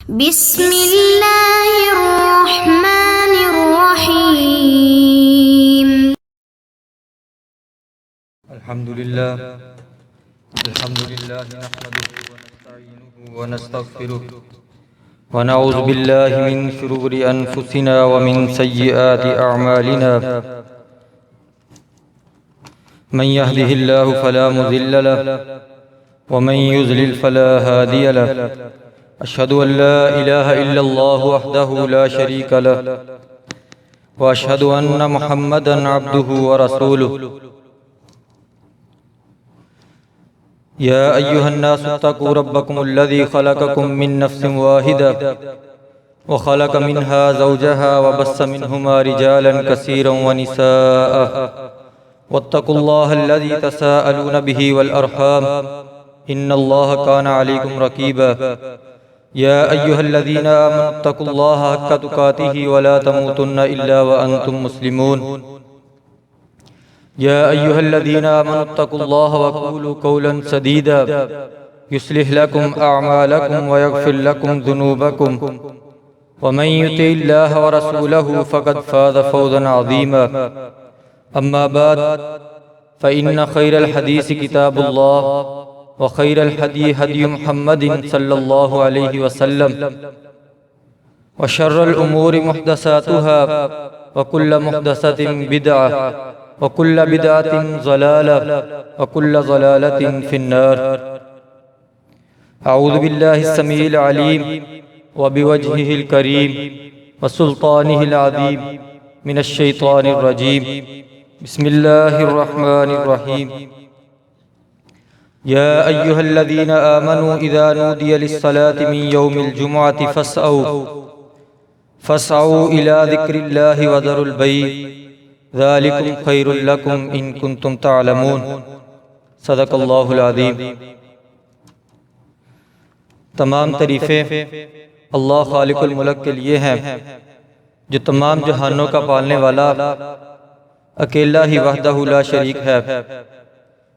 بسم اللہ الرحمن الرحیم۔ الحمد للہ نحمده ونستعینه ونستغفره ونعوذ باللہ من شرور انفسنا ومن سیئات اعمالنا، من يهده الله فلا مضل له ومن يضلل فلا هادي له، اشهد ان لا اله الا الله وحده لا شريك له واشهد ان محمدا عبده ورسوله۔ يا أيها الناس اتقوا ربكم الذي خلقكم من نفس واحدة وخلق منها زوجها وبث منهما رجالا كثيرا ونساء، واتقوا الله الذي تساءلون به والأرحام إن الله كان عليكم رقيبا۔ يا أيها الذين آمنوا اتقوا الله حق تقاته ولا تموتن إلا وأنتم مسلمون۔ يا أيها الذين آمنوا اتقوا الله وقولوا قولا سديدا يصلح لكم أعمالكم ويغفر لكم ذنوبكم، ومن يطع الله ورسوله فقد فاز فوزا عظيما۔ أما بعد فإن خير الحديث كتاب الله، وخير الهدي هدي محمد صلى الله عليه وسلم، وشر الأمور محدثاتها وكل محدثة بدعة وكل بدعة ضلالة وكل ضلالة في النار۔ أعوذ بالله السميع العليم وبوجهه الكريم وسلطانه العظيم من الشيطان الرجيم، بسم الله الرحمن الرحيم۔ يا أيها الذين آمنوا إذا نودي للصلاة من يوم الجمعة فاسعوا إلى ذكر الله وذروا البيع ذالکم خیر لکم ان کنتم تعلمون۔ صدق اللہ العظیم۔ تمام تعریفیں اللہ خالق الملک کے لیے ہیں، جو تمام جہانوں کا پالنے والا اکیلا ہی وحدہ لا شریک ہے۔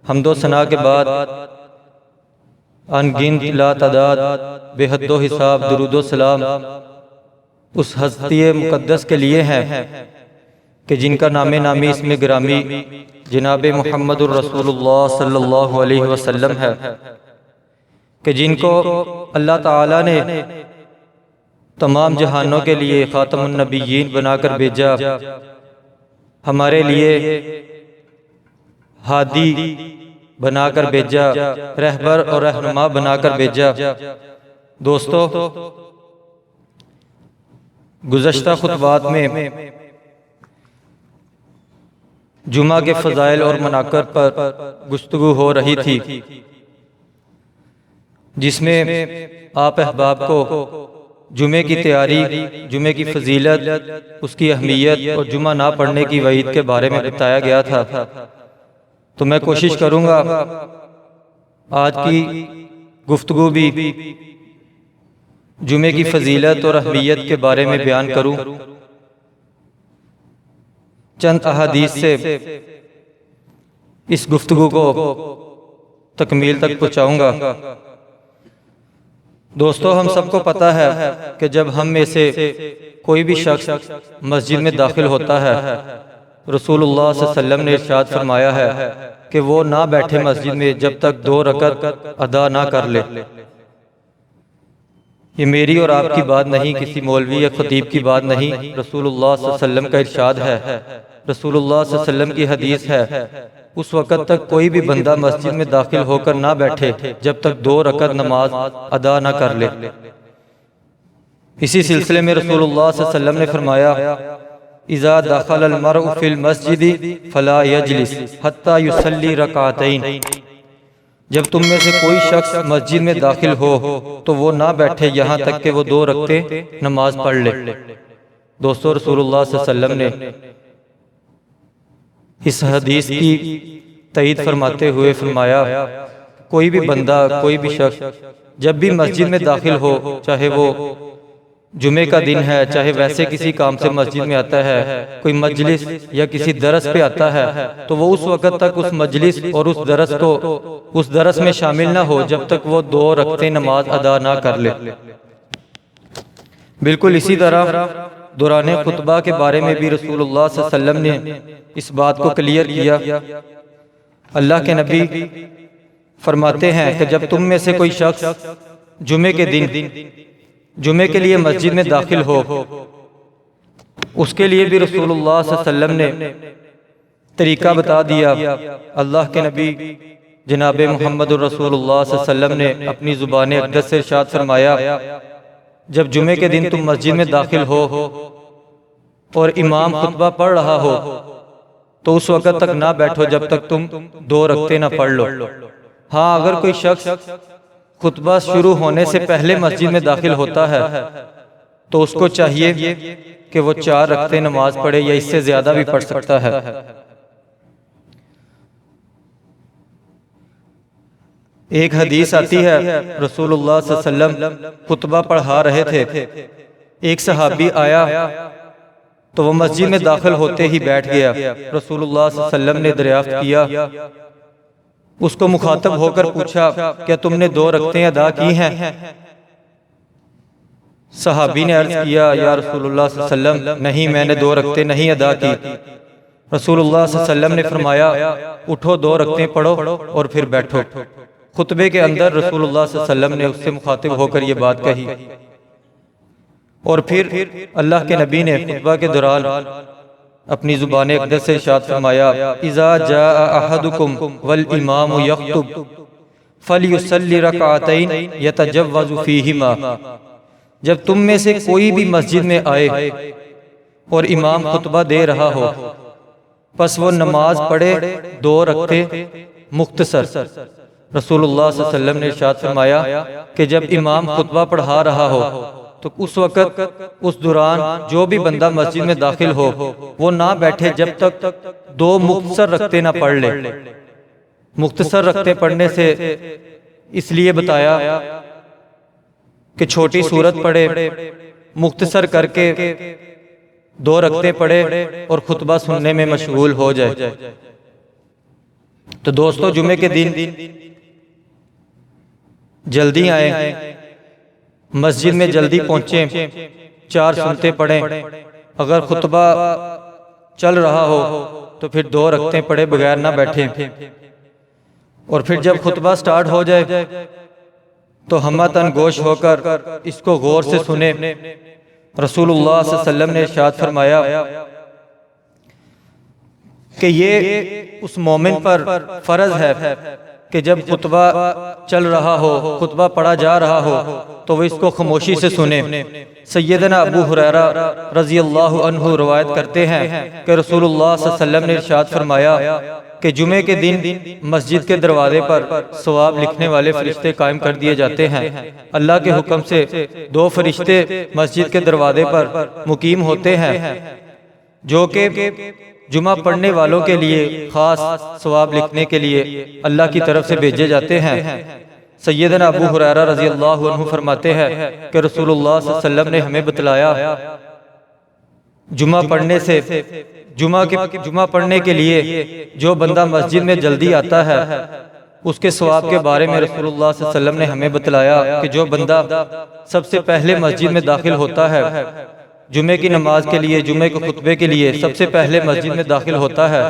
حمد و ثنا کے بعد ان گنت لا تعداد بے حد و حساب درود و سلام اس ہستی مقدس کے لیے ہیں کہ جن کا نام نامی اسم گرامی جناب محمد الرسول اللہ صلی اللہ علیہ وسلم ہے، کہ جن کو اللہ تعالیٰ نے تمام جہانوں کے لیے خاتم النبیین بنا کر بھیجا، ہمارے لیے ہادی بنا کر بھیجا، رہبر اور رہنما بنا کر بھیجا۔ دوستو، گزشتہ خطبات میں جمعہ کے فضائل اور مناقب پر گفتگو ہو رہی تھی، جس میں آپ احباب کو جمعے کی تیاری، جمعے کی فضیلت، اس کی اہمیت اور جمعہ نہ پڑھنے کی وعید کے بارے میں بتایا گیا تھا۔ تو میں کوشش کروں گا آج کی گفتگو بھی جمعے کی فضیلت اور اہمیت کے بارے میں بیان کروں، چند احادیث سے اس گفتگو کو تکمیل تک پہنچاؤں گا۔ دوستو، ہم سب کو پتہ ہے کہ جب ہم میں سے کوئی بھی شخص مسجد میں داخل ہوتا ہے، رسول اللہ صلی اللہ علیہ وسلم نے ارشاد فرمایا ہے کہ وہ نہ بیٹھے مسجد میں جب تک 2 رکعت ادا نہ کر لے۔ یہ میری اور آپ کی بات نہیں، کسی مولوی یا خطیب کی بات نہیں، رسول اللہ صلی اللہ علیہ وسلم کا ارشاد ہے، رسول اللہ صلی اللہ علیہ وسلم کی حدیث ہے۔ اس وقت تک کوئی بھی بندہ مسجد میں داخل ہو کر نہ بیٹھے جب تک 2 رکعت نماز ادا نہ کر لے۔ اسی سلسلے میں رسول اللہ صلی اللہ علیہ وسلم نے فرمایا، اذا دخل المرء فی المسجد فلا یجلس حتی یصلی رکعتین۔ جب تم میں سے کوئی شخص مسجد میں داخل ہو تو وہ نہ بیٹھے یہاں تک کہ وہ 2 رکعتیں نماز پڑھ لے۔ دوستو، رسول اللہ صلی اللہ علیہ وسلم نے اس حدیث کی تائید فرماتے ہوئے فرمایا، کوئی بھی بندہ، کوئی بھی شخص جب بھی مسجد میں داخل ہو، چاہے وہ جمعے کا دن ہے، چاہے ویسے کسی کام سے مسجد میں آتا ہے، کوئی مجلس یا کسی درس پہ آتا ہے، تو وہ اس وقت تک اس مجلس اور اس درس میں شامل نہ ہو جب تک وہ 2 رکعتیں نماز ادا نہ کر لے۔ بالکل اسی طرح دوران خطبہ کے بارے میں بھی رسول اللہ صلی اللہ علیہ وسلم نے اس بات کو کلیئر کیا۔ اللہ کے نبی فرماتے ہیں کہ جب تم میں سے کوئی شخص جمعے کے دن جمعے کے لیے مسجد میں داخل ہو، اس کے لیے بھی رسول اللہ صلی اللہ علیہ وسلم نے طریقہ بتا دیا۔ اللہ کے نبی جناب محمد الرسول اللہ صلی اللہ علیہ وسلم نے اپنی زبان اقدس سے ارشاد فرمایا، جب جمعے کے دن تم مسجد میں داخل ہو اور امام خطبہ پڑھ رہا ہو تو اس وقت تک نہ بیٹھو جب تک تم 2 رکعتیں نہ پڑھ لو۔ ہاں، اگر کوئی شخص خطبہ شروع ہونے سے پہلے مسجد میں داخل ہوتا ہے تو اس کو چاہیے کہ وہ 4 رکعتیں نماز پڑھے، یا اس سے زیادہ بھی پڑھ سکتا ہے۔ ایک حدیث آتی ہے، رسول اللہ صلی اللہ علیہ وسلم خطبہ پڑھا رہے تھے، ایک صحابی آیا تو وہ مسجد میں داخل ہوتے ہی بیٹھ گیا۔ رسول اللہ صلی اللہ علیہ وسلم نے دریافت کیا، اس کو مخاطب ہو کر پوچھا، کیا تم نے 2 رکعتیں ادا کی ہیں؟ صحابی نے عرض کیا، یا رسول اللہ صلی اللہ علیہ وسلم نہیں، میں نے 2 رکعتیں نہیں ادا کی۔ رسول اللہ صلی اللہ علیہ وسلم نے فرمایا، اٹھو 2 رکعتیں پڑھو اور پھر بیٹھو۔ خطبے کے اندر رسول اللہ صلی اللہ علیہ وسلم نے اس سے مخاطب ہو کر یہ بات کہی، اور پھر اللہ کے نبی نے خطبہ کے دوران اپنی زبان اقدس سے ارشاد فرمایا، اذا جاء احدکم والامام یخطب فلیصلی رکعتین یتجوز فیہما، جب تم میں سے کوئی بھی مسجد میں آئے اور امام خطبہ دے رہا ہو پس وہ نماز پڑھے 2 رکعتیں مختصر۔ رسول اللہ صلی اللہ علیہ وسلم نے ارشاد فرمایا کہ جب امام خطبہ پڑھا رہا ہو تو اس وقت اس دوران جو بھی بندہ مسجد میں داخل ہو وہ نہ بیٹھے جب تک 2 مختصر رکعتیں نہ پڑھ لے۔ مختصر رکعتیں پڑھنے سے اس لیے بتایا کہ چھوٹی سورت پڑھے، مختصر کر کے 2 رکعتیں پڑھے اور خطبہ سننے میں مشغول ہو جائے۔ تو دوستو، جمعے کے دن جلدی آئیں، مسجد میں جلدی پہنچیں، 4 سنتیں پڑھیں۔ اگر خطبہ چل رہا ہو تو پھر 2 رکعتیں پڑھے بغیر نہ بیٹھیں، اور پھر جب خطبہ سٹارٹ ہو جائے تو ہمتاً گوش ہو کر اس کو غور سے سنیں۔ رسول اللہ صلی اللہ علیہ وسلم نے ارشاد فرمایا کہ یہ اس مومن پر فرض ہے کہ جب خطبہ چل رہا ہو، خطبہ پڑھا جا رہا ہو تو وہ اس کو خاموشی سے سنے۔ سیدنا ابو ہریرہ رضی اللہ عنہ روایت کرتے ہیں کہ رسول اللہ صلی اللہ علیہ وسلم نے ارشاد فرمایا کہ جمعے کے دن مسجد کے دروازے پر ثواب لکھنے والے فرشتے قائم کر دیے جاتے ہیں۔ اللہ کے حکم سے 2 فرشتے مسجد کے دروازے پر مقیم ہوتے ہیں جو کہ جمعہ پڑھنے والوں کے لیے خاص ثواب لکھنے کے لیے اللہ کی طرف سے بھیجے جاتے ہیں۔ سیدنا ابو ہریرہ رضی اللہ عنہ فرماتے ہیں کہ رسول اللہ صلی اللہ علیہ وسلم نے ہمیں بتلایا جمعہ پڑھنے سے جمعہ پڑھنے کے لیے جو بندہ مسجد میں جلدی آتا ہے اس کے ثواب کے بارے میں رسول اللہ صلی اللہ علیہ وسلم نے ہمیں بتلایا کہ جو بندہ سب سے پہلے مسجد میں داخل ہوتا ہے جمعے کی نماز کے لیے، جمعے کے خطبے کے لیے سب سے پہلے مسجد میں داخل ہوتا ہے،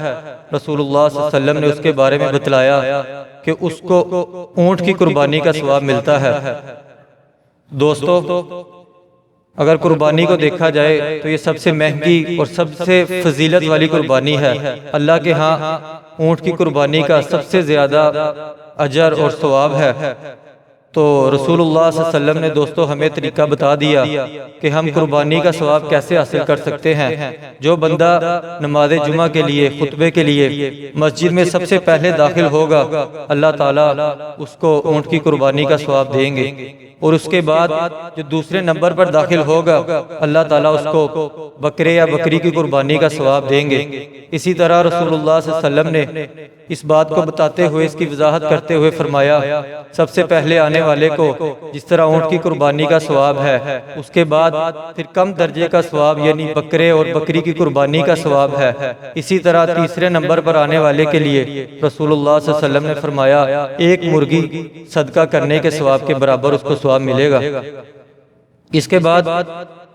رسول اللہ صلی اللہ علیہ وسلم نے اس کے بارے میں بتلایا کہ اس کو اونٹ کی قربانی کا ثواب ملتا ہے۔ دوستو، اگر قربانی کو دیکھا جائے تو یہ سب سے مہنگی اور سب سے فضیلت والی قربانی ہے۔ اللہ کے ہاں اونٹ کی قربانی کا سب سے زیادہ اجر اور ثواب ہے۔ تو رسول اللہ صلی اللہ علیہ وسلم نے دوستو ہمیں طریقہ بتا دیا کہ ہم قربانی کا ثواب کیسے حاصل کر سکتے ہیں۔ جو بندہ نماز جمعہ کے لیے، خطبے کے لیے مسجد میں سب سے پہلے داخل ہوگا، اللہ تعالیٰ اس کو اونٹ کی قربانی کا ثواب دیں گے، اور اس کے بعد جو دوسرے نمبر پر داخل ہوگا اللہ تعالیٰ اس کو بکرے یا بکری کی قربانی کا ثواب دیں گے۔ اسی طرح رسول اللہ صلی اللہ علیہ وسلم نے اس بات کو بتاتے ہوئے، اس کی وضاحت کرتے ہوئے فرمایا سب سے پہلے آنے والے کو جس طرح اونٹ کی قربانی کا ثواب ہے، اس کے بعد پھر کم درجے کا ثواب یعنی بکرے اور بکری کی قربانی کا ثواب ہے۔ اسی طرح تیسرے نمبر پر آنے والے کے لیے رسول اللہ صلی اللہ علیہ وسلم نے فرمایا 1 مرغی صدقہ کرنے کے ثواب کے برابر اس کو ثواب ملے گا۔ اس کے بعد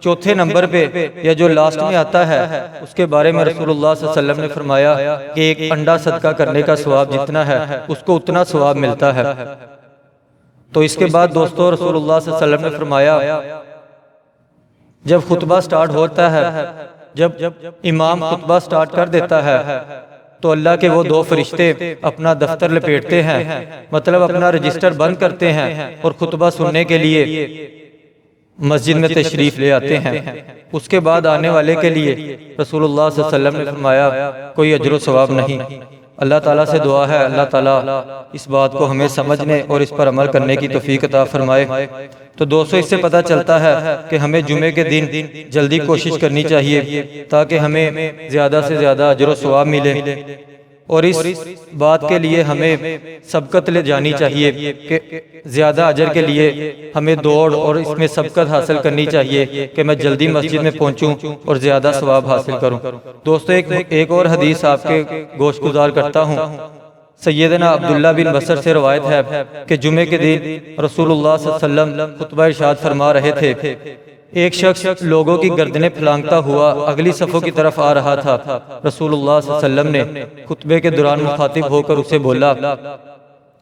چوتھے نمبر پہ یا جو لاسٹ میں آتا ہے اس کے بارے میں رسول اللہ صلی اللہ علیہ وسلم نے فرمایا کہ ایک انڈا صدقہ کرنے کا ثواب جتنا ہے اس کو اتنا ثواب ملتا ہے۔ تو اس کے بعد دوستو رسول اللہ صلی اللہ علیہ وسلم نے فرمایا جب خطبہ سٹارٹ ہوتا ہے، جب امام خطبہ سٹارٹ کر دیتا ہے تو اللہ کے وہ دو فرشتے اپنا دفتر لپیٹتے ہیں، مطلب اپنا رجسٹر بند کرتے ہیں اور خطبہ سننے کے لیے مسجد میں تشریف لے آتے ہیں۔ اس کے بعد آنے والے کے لیے رسول اللہ صلی اللہ علیہ وسلم نے فرمایا کوئی اجر و ثواب نہیں۔ اللہ تعالیٰ سے دعا ہے اللہ تعالیٰ اس بات کو ہمیں سمجھنے اور اس پر عمل کرنے کی توفیق عطا فرمائے۔ تو دوستو اس سے پتہ چلتا ہے کہ ہمیں جمعے کے دن جلدی کوشش کرنی چاہیے تاکہ ہمیں زیادہ سے زیادہ اجر و ثواب ملے، اور اس بات کے لیے ہمیں سبقت لے جانی چاہیے کہ زیادہ اجر کے لیے ہمیں دوڑ اور اس میں سبقت حاصل کرنی چاہیے کہ میں جلدی مسجد میں پہنچوں اور زیادہ ثواب حاصل کروں۔ دوستو ایک اور حدیث آپ کے گوش گزار کرتا ہوں۔ سیدنا عبداللہ بن بصر سے روایت ہے کہ جمعے کے دن رسول اللہ صلی اللہ علیہ وسلم خطبہ ارشاد فرما رہے تھے، ایک شخص لوگوں کی گردنیں پھلانگتا ہوا اگلی صفوں کی طرف آ رہا تھا۔ رسول اللہ صلی اللہ علیہ وسلم نے خطبے کے دوران مخاطب ہو کر اسے بولا،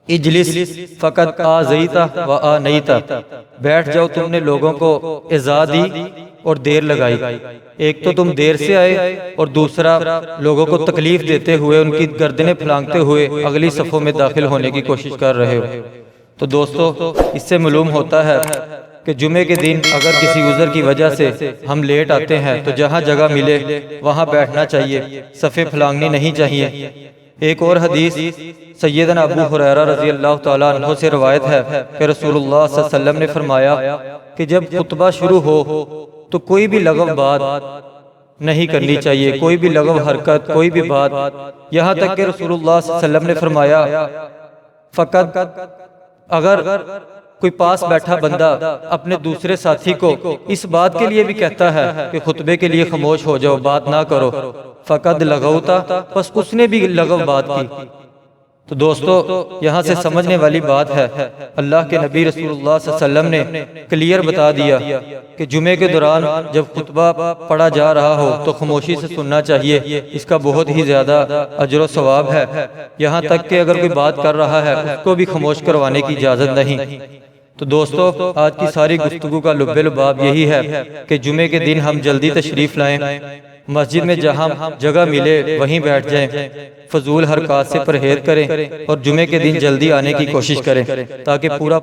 اجلس فقط آذیتا و آنیتا، بیٹھ جاؤ، تم نے لوگوں کو ایذا دی اور دیر لگائی۔ ایک تو تم دیر سے آئے اور دوسرا لوگوں کو تکلیف دیتے ہوئے ان کی گردنیں پھلانگتے ہوئے اگلی صفوں میں داخل ہونے کی کوشش کر رہے ہو۔ تو دوستو اس سے معلوم ہوتا ہے کہ جمعے کے دن اگر کسی عذر کی وجہ سے ہم لیٹ آتے ہیں تو جہاں جگہ ملے وہاں بیٹھنا چاہیے، صفیں پھلانگنی نہیں چاہیے۔ ایک اور حدیث سیدنا ابو ہریرہ رضی اللہ تعالیٰ عنہ سے روایت ہے کہ رسول اللہ صلی اللہ علیہ وسلم نے فرمایا کہ جب خطبہ شروع ہو تو کوئی بھی لغو بات نہیں کرنی چاہیے، کوئی بھی لغو حرکت، کوئی بھی بات، یہاں تک کہ رسول اللہ صلی اللہ علیہ وسلم نے فرمایا فقط اگر کوئی پاس بیٹھا بندہ اپنے دوسرے ساتھی کو اس بات کے لیے بھی کہتا ہے کہ خطبے کے لیے خاموش ہو جاؤ، بات نہ کرو، فقط لغوتا، پس اس نے بھی لغو بات کی۔ تو دوستو یہاں سے سمجھنے والی بات ہے، اللہ کے نبی رسول اللہ صلی اللہ علیہ وسلم نے کلیئر بتا دیا کہ جمعے کے دوران جب خطبہ پڑھا جا رہا ہو تو خاموشی سے سننا چاہیے، اس کا بہت ہی زیادہ اجر و ثواب ہے۔ یہاں تک کہ اگر کوئی بات کر رہا ہے اس کو بھی خاموش کروانے کی اجازت نہیں۔ تو دوستو آج کی ساری گفتگو کا لب لباب یہی ہے کہ جمعے کے دن ہم جلدی تشریف لائیں، مسجد میں جہاں جگہ ملے وہیں بیٹھ جائیں، فضول حرکات سے پرہیز کریں اور جمعے کے دن جلدی آنے کی کوشش کریں تاکہ پورا